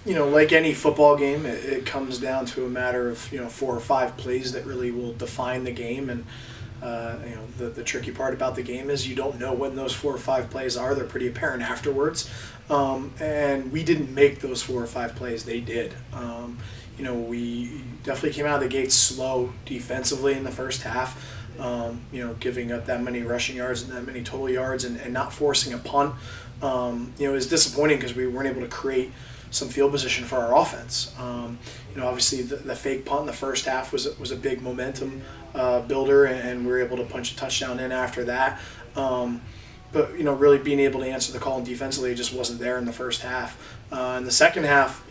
Like any football game, it comes down to a matter of 4 or 5 plays that really will define the game. And the tricky part about the game is you don't know when those 4 or 5 plays are. They're pretty apparent afterwards. And we didn't make those 4 or 5 plays. They did. We definitely came out of the gate slow defensively in the first half. Giving up that many rushing yards and that many total yards and not forcing a punt. It was disappointing because we weren't able to create some field position for our offense. Obviously the fake punt in the first half was a big momentum builder, and we were able to punch a touchdown in after that. But really being able to answer the call defensively, it just wasn't there in the first half. In the second half,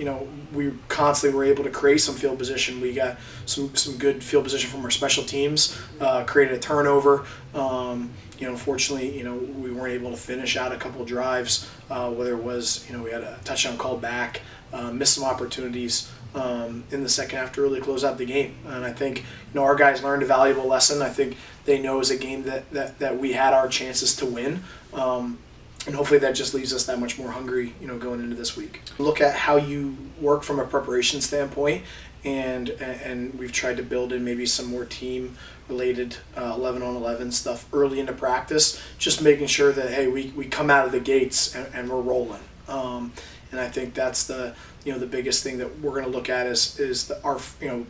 we constantly were able to create some field position. We got some good field position from our special teams, created a turnover. Unfortunately, we weren't able to finish out a couple drives, whether it was, we had a touchdown called back, missed some opportunities in the second half to really close out the game. And I think, our guys learned a valuable lesson. I think they know it's a game that we had our chances to win. And hopefully that just leaves us that much more hungry, going into this week. Look at how you work from a preparation standpoint, and we've tried to build in maybe some more team-related 11-on-11 stuff early into practice, just making sure that, hey, we come out of the gates and we're rolling. And I think that's the biggest thing that we're going to look at is our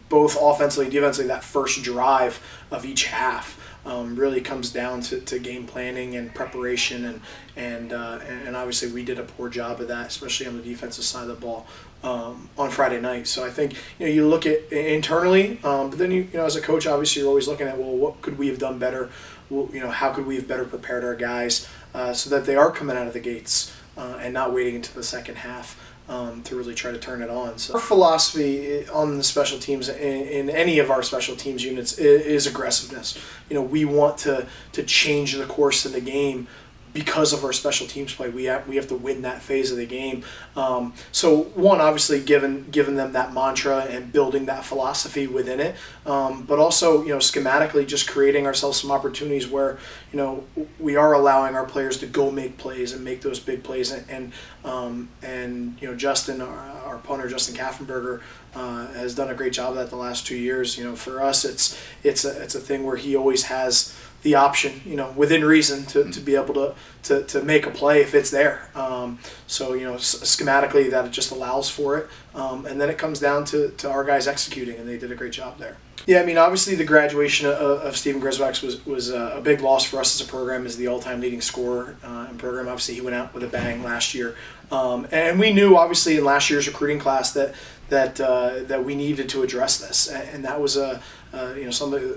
both offensively and defensively, that first drive of each half. Really comes down to game planning and preparation, and obviously we did a poor job of that, especially on the defensive side of the ball on Friday night. So I think you look at internally, but then as a coach, obviously you're always looking at, well, what could we have done better? Well, how could we have better prepared our guys so that they are coming out of the gates and not waiting until the second half to really try to turn it on. So our philosophy on the special teams, in any of our special teams units, is aggressiveness. We want to change the course of the game because of our special teams play. We have to win that phase of the game. So one, obviously giving them that mantra and building that philosophy within it, but also schematically just creating ourselves some opportunities where we are allowing our players to go make plays and make those big plays. And Justin, our punter, Justin Kaffenberger, has done a great job of that the last 2 years. For us, it's a thing where he always has the option, within reason, to be able to make a play if it's there. So schematically that it just allows for it, and then it comes down to our guys executing, and they did a great job there. Yeah, obviously the graduation of Steven Griswold was a big loss for us as a program, as the all-time leading scorer in program. Obviously he went out with a bang last year, and we knew obviously in last year's recruiting class that we needed to address this, and that was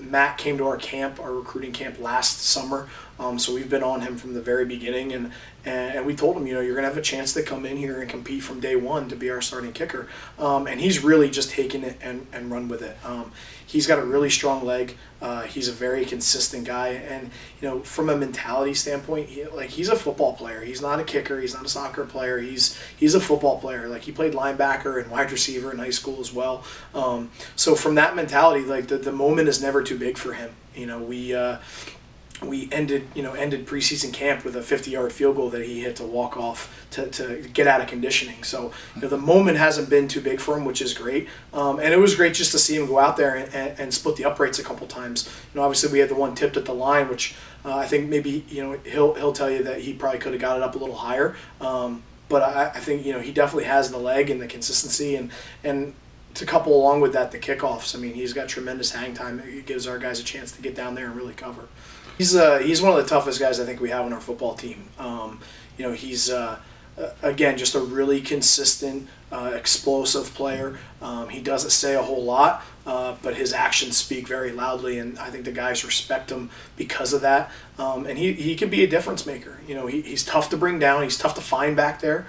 Matt came to our recruiting camp last summer, so we've been on him from the very beginning, and we told him, you're going to have a chance to come in here and compete from day one to be our starting kicker, and he's really just taken it and run with it. He's got a really strong leg. He's a very consistent guy, and from a mentality standpoint, he's a football player. He's not a kicker. He's not a soccer player. He's a football player. He played linebacker and wide receiver in high school as well. So from that mentality, the moment is never too big for him. We ended preseason camp with a 50-yard field goal that he hit to walk off to get out of conditioning. So the moment hasn't been too big for him, which is great. And it was great just to see him go out there and split the uprights a couple times. Obviously we had the one tipped at the line, which I think maybe he'll tell you that he probably could have got it up a little higher. But I think he definitely has the leg and the consistency, and to couple along with that the kickoffs. He's got tremendous hang time. It gives our guys a chance to get down there and really cover. He's one of the toughest guys I think we have on our football team. He's again just a really consistent, explosive player. He doesn't say a whole lot, but his actions speak very loudly, and I think the guys respect him because of that. And he can be a difference maker. He's tough to bring down. He's tough to find back there.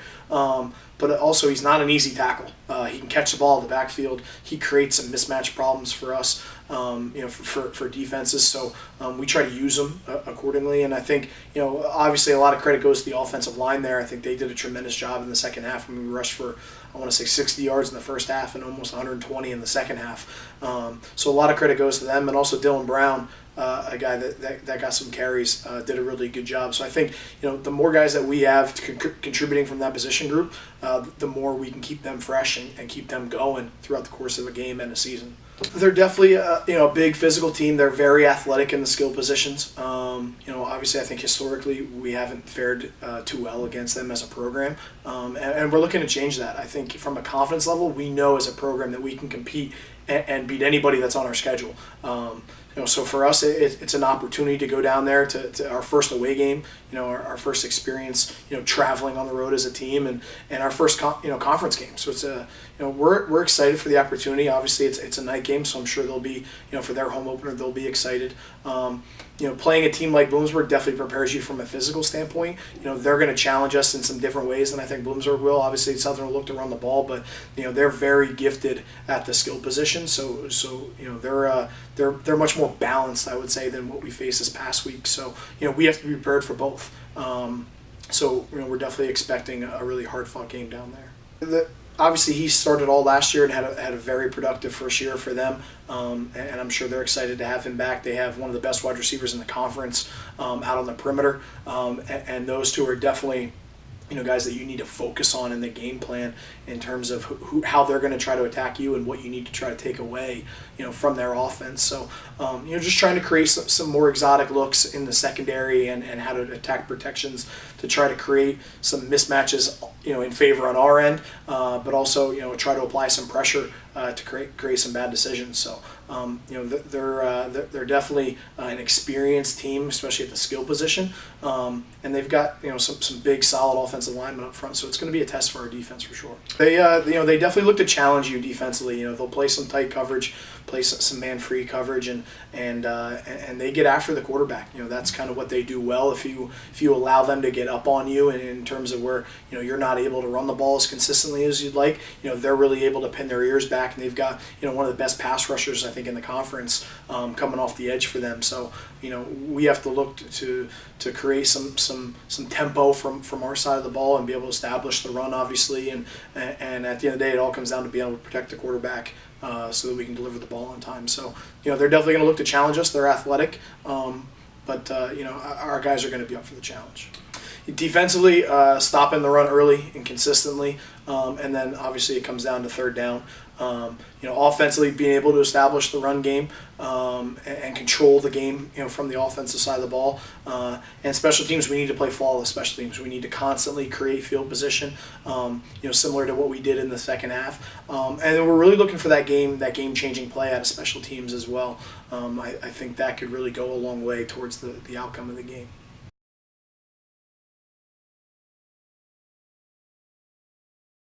But also he's not an easy tackle. He can catch the ball in the backfield. He creates some mismatch problems for us, for defenses. So we try to use him accordingly. And I think, obviously a lot of credit goes to the offensive line there. I think they did a tremendous job in the second half. We rushed for, I want to say, 60 yards in the first half and almost 120 in the second half. So a lot of credit goes to them, and also Dylan Brown. a guy that got some carries, did a really good job. So I think the more guys that we have contributing from that position group, the more we can keep them fresh and keep them going throughout the course of a game and a season. They're definitely a big physical team. They're very athletic in the skill positions. Obviously I think historically we haven't fared too well against them as a program, and we're looking to change that. I think from a confidence level, we know as a program that we can compete and beat anybody that's on our schedule. So for us, it's an opportunity to go down there to our first away game, our first experience, traveling on the road as a team, and our first conference game. So it's we're excited for the opportunity. Obviously, it's a night game, so I'm sure they'll be, for their home opener, they'll be excited. Playing a team like Bloomsburg definitely prepares you from a physical standpoint. They're going to challenge us in some different ways than I think Bloomsburg will. Obviously, Southern will look to run the ball, but they're very gifted at the skill position. So they're much more balanced, I would say, than what we faced this past week. So we have to be prepared for both. We're definitely expecting a really hard-fought game down there. Obviously, he started all last year and had a very productive first year for them, and I'm sure they're excited to have him back. They have one of the best wide receivers in the conference out on the perimeter, and those two are definitely guys that you need to focus on in the game plan in terms of how they're going to try to attack you and what you need to try to take away from their offense. So just trying to create some more exotic looks in the secondary and how to attack protections to try to create some mismatches in favor on our end, but also try to apply some pressure to create some bad decisions. So they're definitely an experienced team, especially at the skill position, and they've got some big solid offensive linemen up front. So it's going to be a test for our defense for sure. They definitely look to challenge you defensively. They'll play some tight coverage, play some man-free coverage, and they get after the quarterback. That's kind of what they do well. If you allow them to get up on you, and in terms of where you're not able to run the ball as consistently as you'd like, they're really able to pin their ears back, and they've got one of the best pass rushers I think in the conference coming off the edge for them. So we have to look to create some tempo from our side of the ball and be able to establish the run, obviously, and at the end of the day, it all comes down to being able to protect the quarterback so that we can deliver the ball on time. So they're definitely going to look to challenge us. They're athletic, but our guys are going to be up for the challenge. Defensively, stopping the run early and consistently, and then obviously it comes down to third down. Offensively, being able to establish the run game and control the game, from the offensive side of the ball. And special teams, we need to play flawless special teams. We need to constantly create field position, similar to what we did in the second half. And then we're really looking for that game-changing play out of special teams as well. I think that could really go a long way towards the outcome of the game.